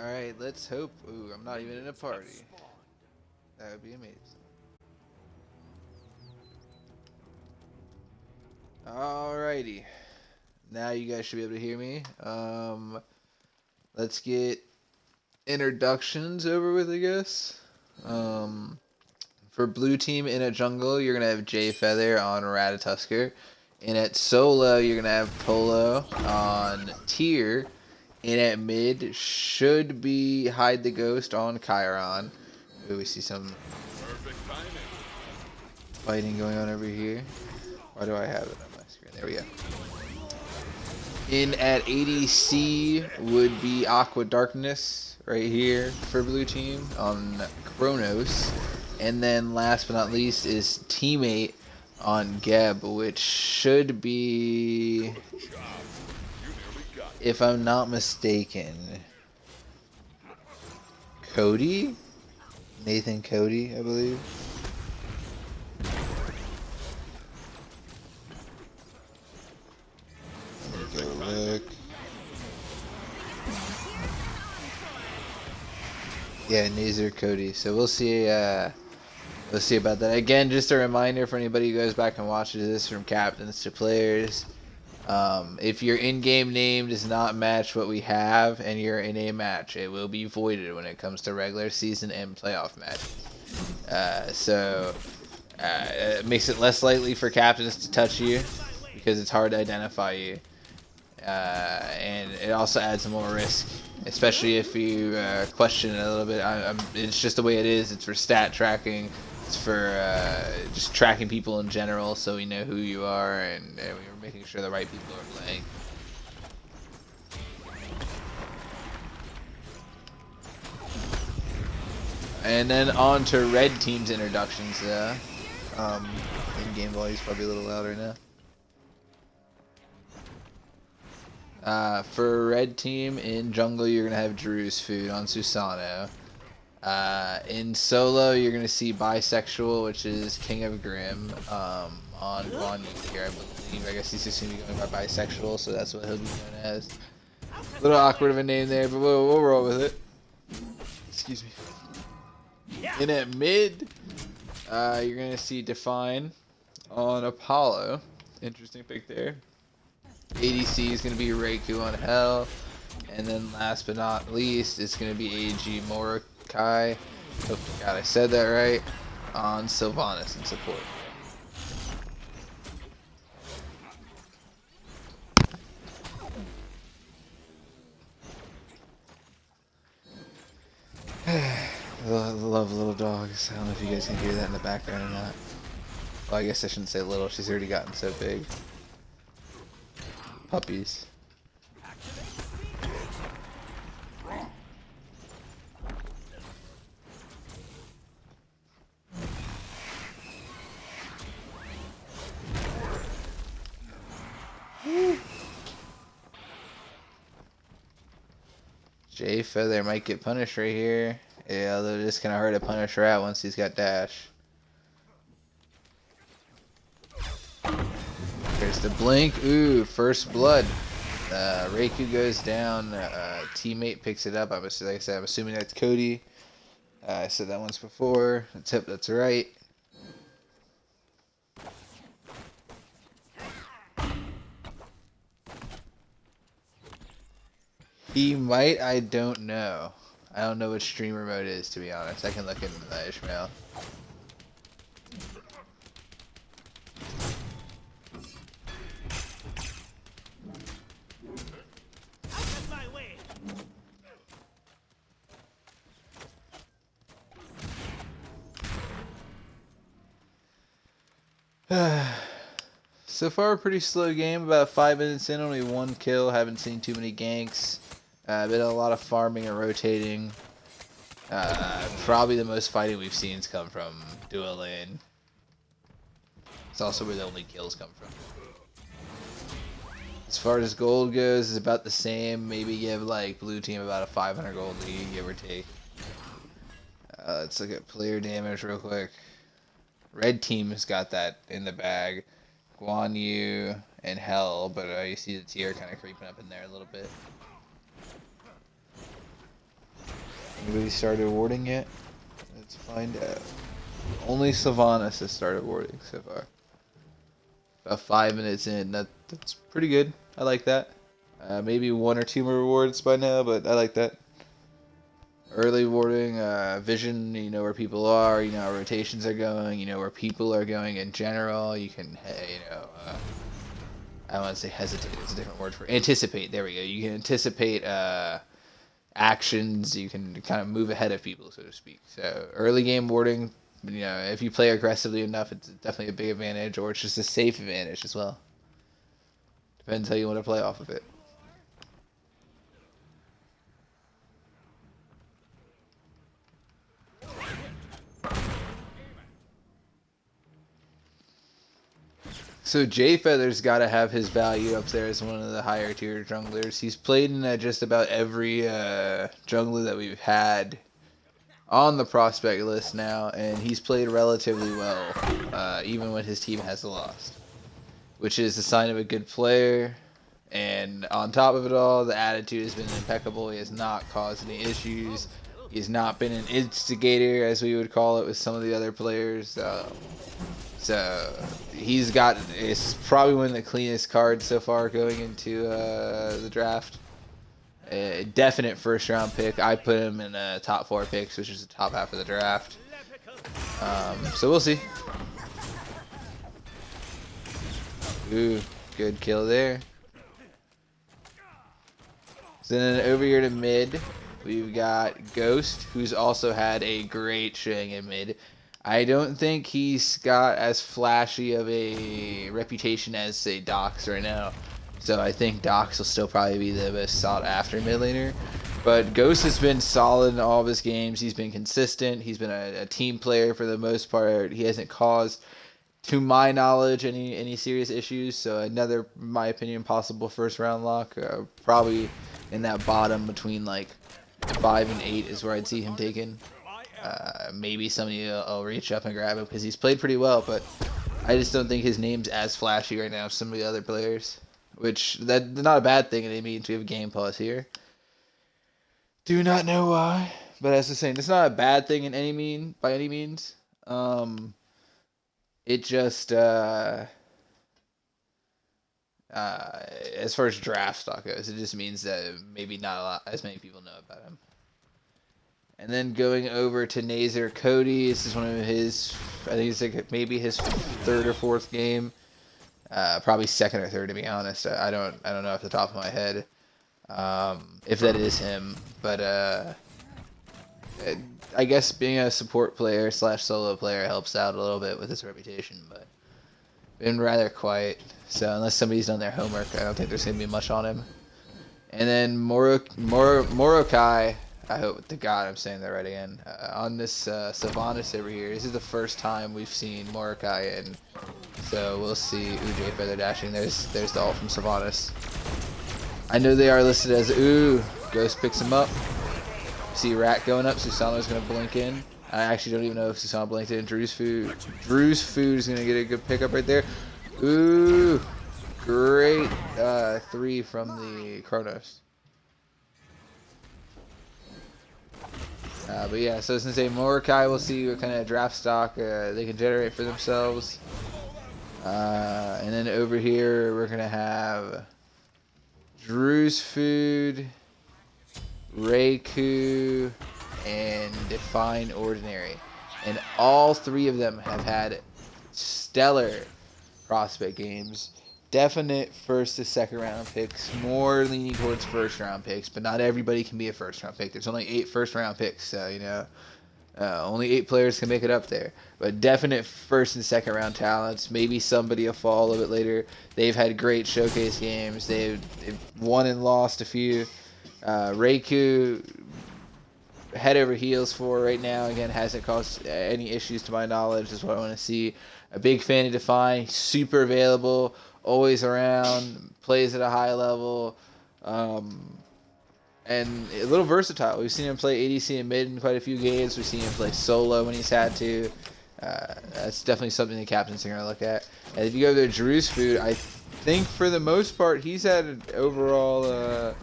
Alright, let's hope. Ooh, I'm not even in a party. That would be amazing. Alrighty. Now you guys should be able to hear me. Let's get introductions over with, I guess. For blue team in a jungle, you're gonna have Jay Feather on Ratatusker. And at solo, you're gonna have Polo on tier. And at mid should be Hide the Ghost on Chiron. Ooh, we see some fighting going on over here. Why do I have it on my screen? There we go. In at ADC would be Aqua Darkness right here for blue team on Kronos. And then last but not least is Teammate on Geb, which should be, if I'm not mistaken, Cody? Nathan Cody, I believe. Let me go look. Yeah, Nazer Cody. So we'll see about that. Again, just a reminder for anybody who goes back and watches this from captains to players. If your in-game name does not match what we have and you're in a match, it will be voided when it comes to regular season and playoff matches. It makes it less likely for captains to touch you because it's hard to identify you. And it also adds more risk, especially if you question it a little bit. It's just the way it is. It's for stat tracking. It's for just tracking people in general, so we know who you are, and we're making sure the right people are playing. And then on to red team's introductions. In-game volume is probably a little louder now. For red team in jungle, you're gonna have Drew's food on Susano. In solo, you're gonna see Bisexual, which is King of Grim, on Guan Yu here, I believe. I guess he's just gonna be going by Bisexual, so that's what he'll be known as. A little awkward of a name there, but we'll roll with it. Excuse me. In at mid, you're gonna see Define on Apollo. Interesting pick there. ADC is going to be Reiku on Hell. And then last but not least, it's going to be AG Morokai. Hope to God I said that right. On Sylvanas in support. Love little dogs. I don't know if you guys can hear that in the background or not. Well, I guess I shouldn't say little. She's already gotten so big. Puppies. Jay Feather might get punished right here. Yeah, although it is kind of hard to punish Rat once he's got dash. There's the blink. Ooh, first blood. Reiku goes down. Teammate picks it up. Like I said, I'm assuming that's Cody. I said that once before. Let's hope that's right. He might. I don't know. I don't know what streamer mode is, to be honest. I can look into that, Ishmael. So far, a pretty slow game. About 5 minutes in, only 1 kill. Haven't seen too many ganks. Been a lot of farming and rotating. Probably the most fighting we've seen has come from dual lane. It's also where the only kills come from. As far as gold goes, it's about the same. Maybe give like blue team about a 500 gold lead, give or take. Let's look at player damage real quick. Red team has got that in the bag. Guan Yu and Hell, but you see the tier kind of creeping up in there a little bit. Anybody started warding yet? Let's find out. Only Sylvanas has started warding so far. About 5 minutes in. That's pretty good. I like that. Maybe 1 or 2 more rewards by now, but I like that. Early warding, vision, you know where people are, you know how rotations are going, you know where people are going in general. You can, I don't want to say hesitate, it's a different word for anticipate. There we go. You can anticipate actions. You can kind of move ahead of people, so to speak. So early game warding, you know, if you play aggressively enough, it's definitely a big advantage, or it's just a safe advantage as well. Depends how you want to play off of it. So Jay Feather's got to have his value up there as one of the higher tier junglers. He's played in just about every jungler that we've had on the prospect list now, and he's played relatively well, even when his team has lost, which is a sign of a good player. And on top of it all, the attitude has been impeccable. He has not caused any issues. He's not been an instigator, as we would call it, with some of the other players. So he's got, it's probably one of the cleanest cards so far going into the draft. A definite first round pick. I put him in top 4 picks, which is the top half of the draft. So we'll see. Ooh, good kill there. So then over here to mid, we've got Ghost, who's also had a great showing in mid. I don't think he's got as flashy of a reputation as, say, Dox right now. So I think Dox will still probably be the most sought after mid laner. But Ghost has been solid in all of his games. He's been consistent. He's been a team player for the most part. He hasn't caused, to my knowledge, any serious issues. So another, in my opinion, possible first round lock. Probably in that bottom between like 5 and 8 is where I'd see him taken. Maybe somebody will reach up and grab him because he's played pretty well, but I just don't think his name's as flashy right now as some of the other players, which that's not a bad thing. It means we have a game pause here. Do not know why, but as I was saying, it's not a bad thing by any means. It just as far as draft stock goes, it just means that maybe not as many people know about him. And then going over to Nazer Cody, this is one of his, I think it's like maybe his 3rd or 4th game, probably 2nd or 3rd to be honest. I don't know off the top of my head if that is him, but I guess being a support player / solo player helps out a little bit with his reputation, but been rather quiet. So unless somebody's done their homework, I don't think there's gonna be much on him. And then Morokai. I hope to God I'm saying that right again. On this Sylvanas over here, this is the first time we've seen Morokai in. So we'll see. Ooh, Jay Feather dashing. There's the ult from Sylvanas. I know they are listed as ooh. Ghost picks him up. See Rat going up. Susanna's going to blink in. I actually don't even know if Susanna blinked in. Drew's Food is going to get a good pickup right there. Ooh. Great 3 from the Kronos. But yeah, so since a Morokai, we'll see what kind of draft stock they can generate for themselves. And then over here, we're going to have Drew's Food, Reiku, and Define Ordinary. And all 3 of them have had stellar prospect games. Definite 1st to 2nd round picks, more leaning towards 1st round picks, but not everybody can be a 1st round pick. There's only 8 1st round picks, so you know, only 8 players can make it up there. But definite 1st and 2nd round talents. Maybe somebody will fall a little bit later. They've had great showcase games. They've won and lost a few. Reiku, head over heels for right now. Again, hasn't caused any issues to my knowledge. Is what I want to see. A big fan of Define, super available. Always around, plays at a high level, and a little versatile. We've seen him play ADC and mid in quite a few games. We've seen him play solo when he's had to. That's definitely something the captains are going to look at. And if you go to Drew's Food, I think for the most part he's had an overall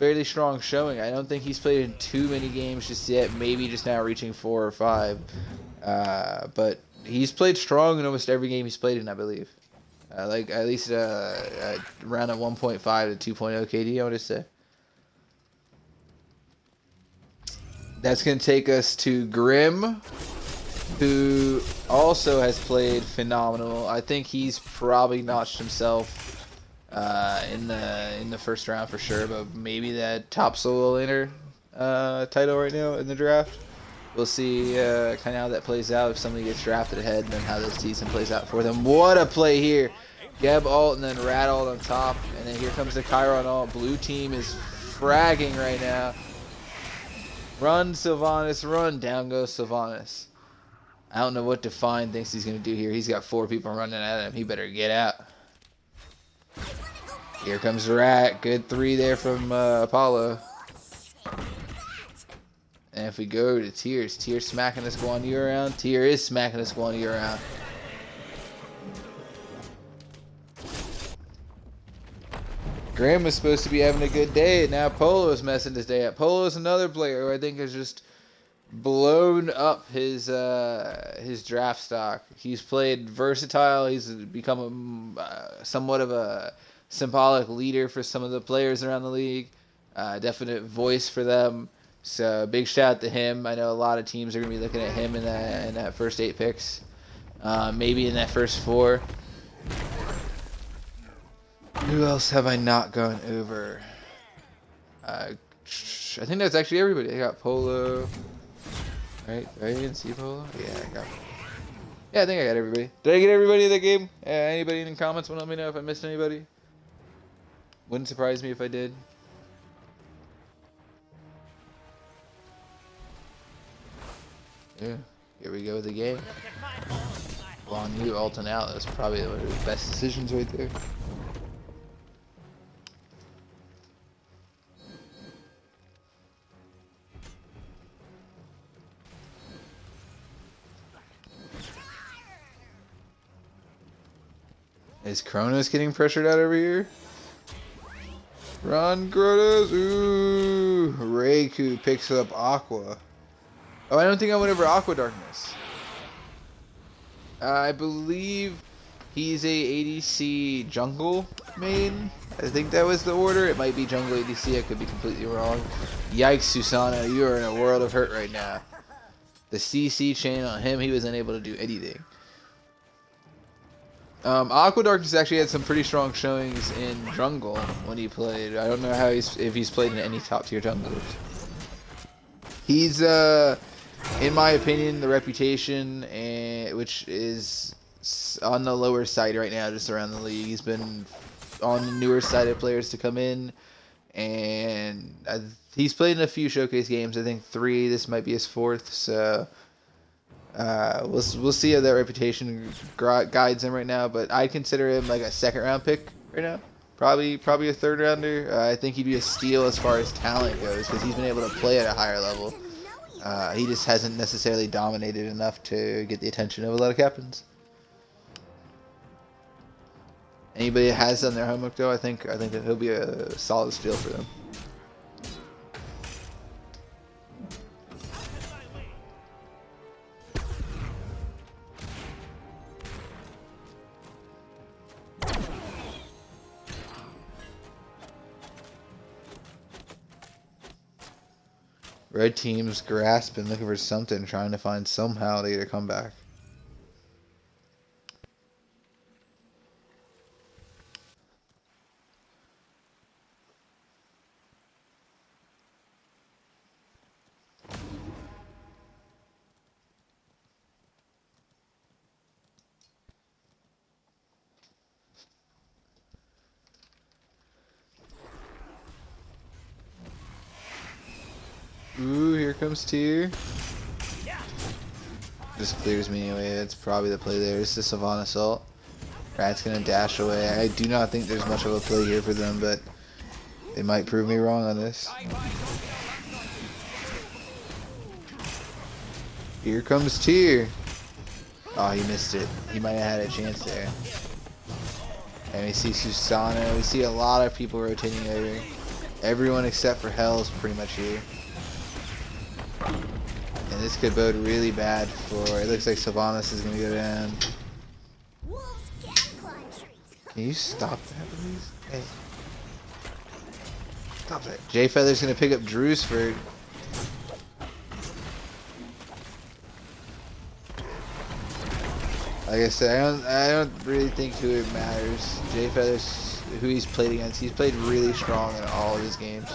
fairly strong showing. I don't think he's played in too many games just yet. Maybe just now reaching 4 or 5. But he's played strong in almost every game he's played in, I believe. Like at least around a 1.5 to 2.0 KD, I would say. That's going to take us to Grim, who also has played phenomenal. I think he's probably notched himself in the first round for sure, but maybe that top solo laner title right now in the draft. We'll see kind of how that plays out if somebody gets drafted ahead, and then how this season plays out for them. What a play here! Geb ult and then Rat ult on top, and then here comes the Chiron ult. Blue team is fragging right now. Run, Sylvanas, run! Down goes Sylvanas. I don't know what Define thinks he's going to do here. He's got 4 people running at him. He better get out. Here comes Rat. Good 3 there from Apollo. And if we go to Tears, Tears smacking this Guan Yu around. Tear is smacking this Guan Yu around. Graham was supposed to be having a good day, and now Polo is messing his day up. Polo is another player who I think has just blown up his draft stock. He's played versatile. He's become somewhat of a symbolic leader for some of the players around the league. Definite voice for them. So big shout out to him. I know a lot of teams are going to be looking at him in that first 8 picks. Maybe in that first 4. Who else have I not gone over? I think that's actually everybody. I got Polo. Right? I didn't see Polo? Yeah, I think I got everybody. Did I get everybody in the game? Anybody in the comments want to let me know if I missed anybody? Wouldn't surprise me if I did. Yeah, here we go with the game. Guan Yu ulting out. That's probably one of the best decisions right there. Is Kronos getting pressured out over here? Run, Kronos! Ooh! Reiku picks up Aqua. Oh, I don't think I went over Aqua Darkness. I believe he's a ADC jungle main. I think that was the order. It might be jungle ADC. I could be completely wrong. Yikes, Susanoo. You are in a world of hurt right now. The CC chain on him, he was unable to do anything. Aqua Darkness actually had some pretty strong showings in jungle when he played. I don't know how if he's played in any top tier junglers. He's in my opinion, the reputation, which is on the lower side right now, just around the league. He's been on the newer side of players to come in, and he's played in a few showcase games. I think 3. This might be his 4th. So we'll see how that reputation guides him right now. But I consider him like a 2nd round pick right now. Probably a 3rd rounder. I think he'd be a steal as far as talent goes because he's been able to play at a higher level. He just hasn't necessarily dominated enough to get the attention of a lot of captains. Anybody that has done their homework though, I think that he'll be a solid steal for them. Red team's grasping, looking for something, trying to find somehow to get a comeback. Ooh, here comes Tyr. Just clears me anyway. That's probably the play there. It's the Sylvanas assault. Rat's gonna dash away. I do not think there's much of a play here for them, but they might prove me wrong on this. Here comes Tyr. Oh, he missed it. He might have had a chance there. And we see Susanoo. We see a lot of people rotating over. Everyone except for Hell is pretty much here. And this could bode really bad for... It looks like Sylvanas is going to go down. Can you stop that, please? Hey. Stop that. J Feather's going to pick up Drewsford. Like I said, I don't really think who it matters. J Feather's who he's played against. He's played really strong in all of his games.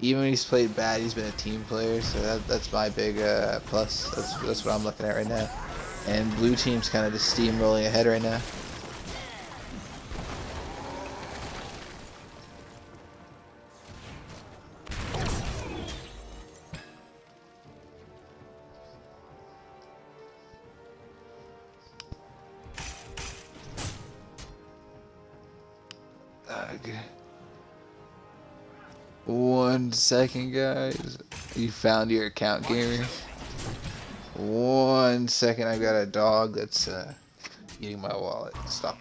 Even when he's played bad, he's been a team player. So that's my big plus. That's what I'm looking at right now. And blue team's kind of just steamrolling ahead right now. Okay. 1 second, guys. You found your account, gamer. 1 second. I've got a dog that's eating my wallet. Stop.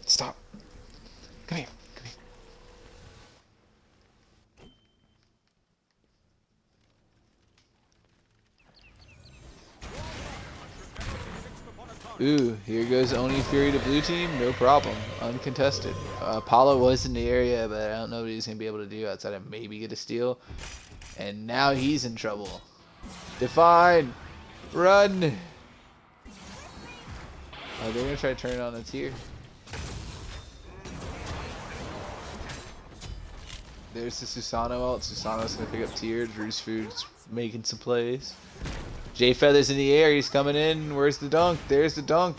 Stop. Come here. Come here. Ooh, here goes Oni Fury to blue team. No problem. Uncontested. Apollo was in the area, but I don't know what he's going to be able to do outside of maybe get a steal. And now he's in trouble. Define! Run! Oh, they're going to try to turn it on the tier. There's the Susano ult. Susano's going to pick up tier. Drewsford's making some plays. J Feather's in the air. He's coming in. Where's the dunk? There's the dunk.